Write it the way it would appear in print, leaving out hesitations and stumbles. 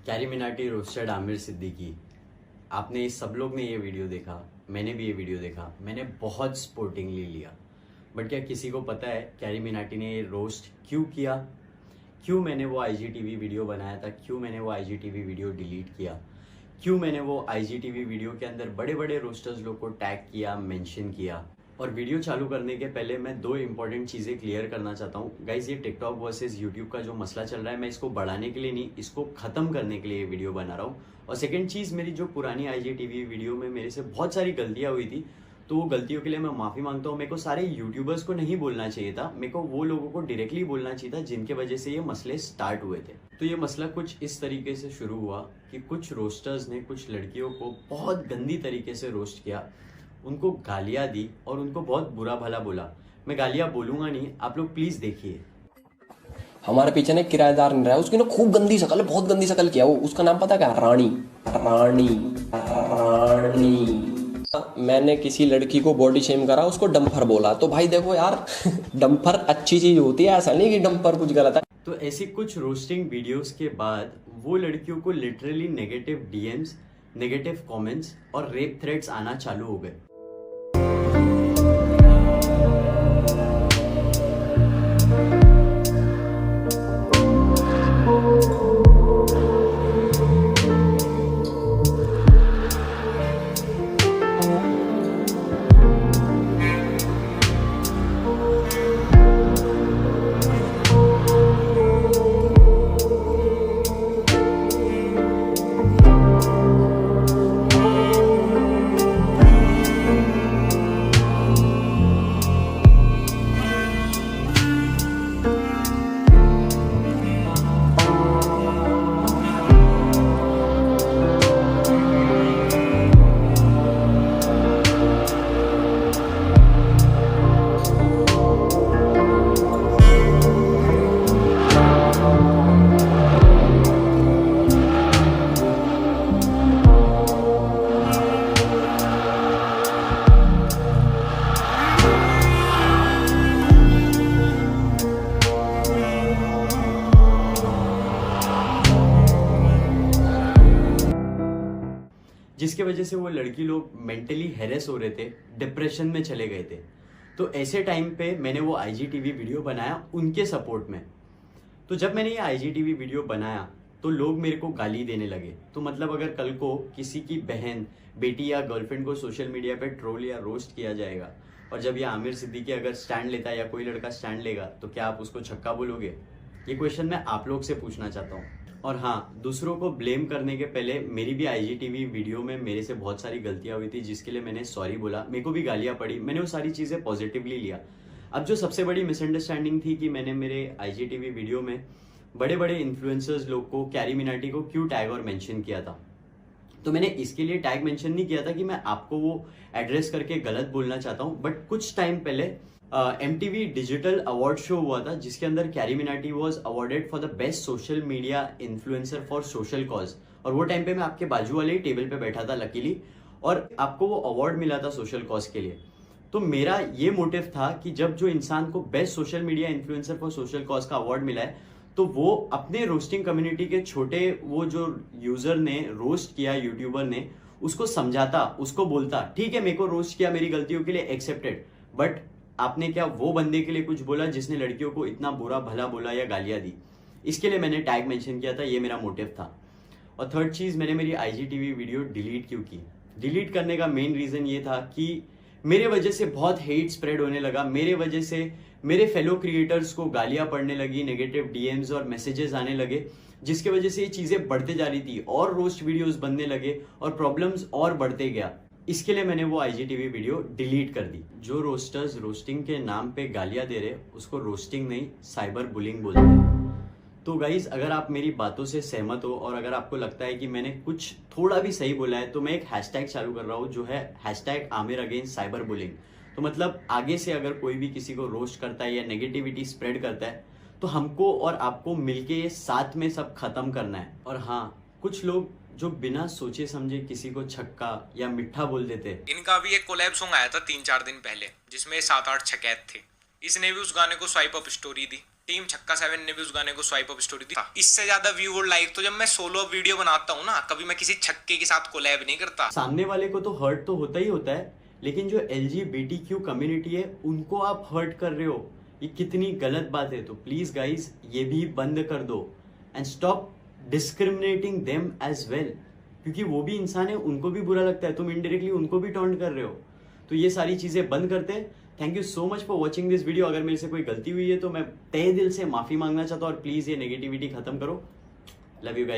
Carry Minati roasted Aamir Siddiqui. आपने सब लोग ने ये वीडियो देखा, मैंने भी ये वीडियो देखा, मैंने बहुत स्पोर्टिंगली लिया। बट क्या किसी को पता है कैरी मिनाटी ने ये रोस्ट क्यों किया? क्यों मैंने वो आईजीटीवी वीडियो बनाया था? क्यों मैंने वो आईजीटीवी वीडियो डिलीट किया? क्यों मैंने वो आईजीटीवी वीडियो के अंदर बड़े बड़े रोस्टर्स लोग को टैग किया, मेंशन किया? और वीडियो चालू करने के पहले मैं दो इंपॉर्टेंट चीज़ें क्लियर करना चाहता हूँ। गाइज, ये टिकटॉक वर्सेस यूट्यूब का जो मसला चल रहा है, मैं इसको बढ़ाने के लिए नहीं, इसको ख़त्म करने के लिए ये वीडियो बना रहा हूँ। और सेकंड चीज़, मेरी जो पुरानी आईजीटीवी वीडियो में मेरे से बहुत सारी गलतियाँ हुई थी, तो वो गलतियों के लिए मैं माफ़ी मांगता हूँ। मेरे को सारे यूट्यूबर्स को नहीं बोलना चाहिए था, मेरे को वो लोगों को डायरेक्टली बोलना चाहिए था जिनके वजह से ये मसले स्टार्ट हुए थे। तो ये मसला कुछ इस तरीके से शुरू हुआ कि कुछ रोस्टर्स ने कुछ लड़कियों को बहुत गंदी तरीके से रोस्ट किया, उनको गालियाँ दी और उनको बहुत बुरा भला बोला। मैं गालियाँ बोलूँगा नहीं, आप लोग प्लीज़ देखिए। हमारे पीछे ना किराएदार नहीं रहा, उसकी ना खूब गंदी शक्ल है, बहुत गंदी शक्ल किया। वो उसका नाम पता क्या? रानी। रानी रानी मैंने किसी लड़की को बॉडी शेम करा, उसको डंपर बोला। तो भाई देखो यार डंपर अच्छी चीज होती है, ऐसा नहीं कि डंपर कुछ गलत है। तो ऐसी कुछ रोस्टिंग वीडियोस के बाद वो लड़कियों को literally negative DMs, negative comments और रेप थ्रेट्स आना चालू हो गए। जिसके वजह से वो लड़की लोग मेंटली हैरेस हो रहे थे, डिप्रेशन में चले गए थे। तो ऐसे टाइम पे मैंने वो आईजीटीवी वीडियो बनाया उनके सपोर्ट में। तो जब मैंने ये आईजीटीवी वीडियो बनाया तो लोग मेरे को गाली देने लगे। तो मतलब अगर कल को किसी की बहन, बेटी या गर्लफ्रेंड को सोशल मीडिया पे ट्रोल या रोस्ट किया जाएगा, और जब ये आमिर सिद्दीकी अगर स्टैंड लेता है या कोई लड़का स्टैंड लेगा, तो क्या आप उसको छक्का बोलोगे? ये क्वेश्चन मैं आप लोग से पूछना चाहता हूँ। और हाँ, दूसरों को ब्लेम करने के पहले मेरी भी आईजीटीवी वीडियो में मेरे से बहुत सारी गलतियां हुई थी, जिसके लिए मैंने सॉरी बोला। मेरे को भी गालियां पड़ी, मैंने वो सारी चीज़ें पॉजिटिवली लिया। अब जो सबसे बड़ी मिसअंडरस्टैंडिंग थी कि मैंने मेरे आईजीटीवी वीडियो में बड़े बड़े इन्फ्लुएंसर्स लोग को, कैरी मिनाटी को क्यों टैग और मेंशन किया था। तो मैंने इसके लिए टैग मेंशन नहीं किया था कि मैं आपको वो एड्रेस करके गलत बोलना चाहता हूँ। बट कुछ टाइम पहले MTV डिजिटल अवार्ड शो हुआ था, जिसके अंदर carry Minati was awarded for the best social media influencer for social cause. और वो टाइम पे मैं आपके बाजू वाले टेबल पे बैठा था लकीली, और आपको वो अवार्ड मिला था सोशल कॉज के लिए। तो मेरा ये मोटिव था कि जब जो इंसान को best social media influencer for social cause का अवार्ड मिला है, तो वो अपने रोस्टिंग कम्युनिटी के छोटे वो जो यूजर ने रोस्ट किया, यूट्यूबर ने, उसको समझाता, उसको बोलता ठीक है मेरे को रोस्ट किया, मेरी गलतियों के लिए एक्सेप्टेड, बट आपने क्या वो बंदे के लिए कुछ बोला जिसने लड़कियों को इतना बुरा भला बोला या गालियां दी? इसके लिए मैंने टैग मेंशन किया था, ये मेरा मोटिव था। और थर्ड चीज, मैंने मेरी आईजीटीवी वीडियो डिलीट क्यों की? डिलीट करने का मेन रीजन ये था कि मेरे वजह से बहुत हेट स्प्रेड होने लगा, मेरे वजह से मेरे फेलो क्रिएटर्स को गालियां पड़ने लगी, नेगेटिव डीएम्स और मैसेजेस आने लगे, जिसके वजह से ये चीजें बढ़ते जा रही थी और रोस्ट वीडियोस बनने लगे और प्रॉब्लम्स और बढ़ते गया। इसके लिए मैंने वो आईजीटीवी वीडियो डिलीट कर दी। जो रोस्टर्स रोस्टिंग के नाम पे गालियां दे रहे, उसको रोस्टिंग नहीं, साइबर बुलिंग बोलते हैं। तो गाइज, अगर आप मेरी बातों से सहमत हो और अगर आपको लगता है कि मैंने कुछ थोड़ा भी सही बोला है, तो मैं एक हैशटैग चालू कर रहा हूँ, जो है hashtag Aamir against cyber bullying. तो मतलब आगे से अगर कोई भी किसी को रोस्ट करता है या नेगेटिविटी स्प्रेड करता है, तो हमको और आपको मिलके ये साथ में सब खत्म करना है। और हाँ, कुछ लोग जो बिना सोचे समझे किसी को छक्का या मिठा बोल देते। इनका भी एक कोलैब सॉन्ग आया था 3-4 दिन पहले, जिसमें 7-8 छकैत थे। इसने भी उस गाने को स्वाइप अप स्टोरी दी। टीम छक्का 7 ने भी उस गाने को स्वाइप अप स्टोरी दी। इससे ज्यादा व्यू और लाइक तो जब मैं सोलो वीडियो बनाता हूँ ना, कभी मैं किसी छक्के के साथ कोलैब नहीं करता। सामने वाले को तो हर्ट तो होता ही होता है, लेकिन जो LGBTQ कम्युनिटी है उनको आप हर्ट कर रहे हो, ये कितनी गलत बात है। तो प्लीज गाइज ये भी बंद कर दो and stop discriminating them as well, क्योंकि वो भी इंसान है, उनको भी बुरा लगता है, तुम इनडायरेक्टली उनको भी टॉन्ट कर रहे हो। तो ये सारी चीजें बंद करते। Thank you so much for watching this video. अगर मेरे से कोई गलती हुई है तो मैं तहे दिल से माफी मांगना चाहता हूँ, और प्लीज ये नेगेटिविटी खत्म करो। Love you guys.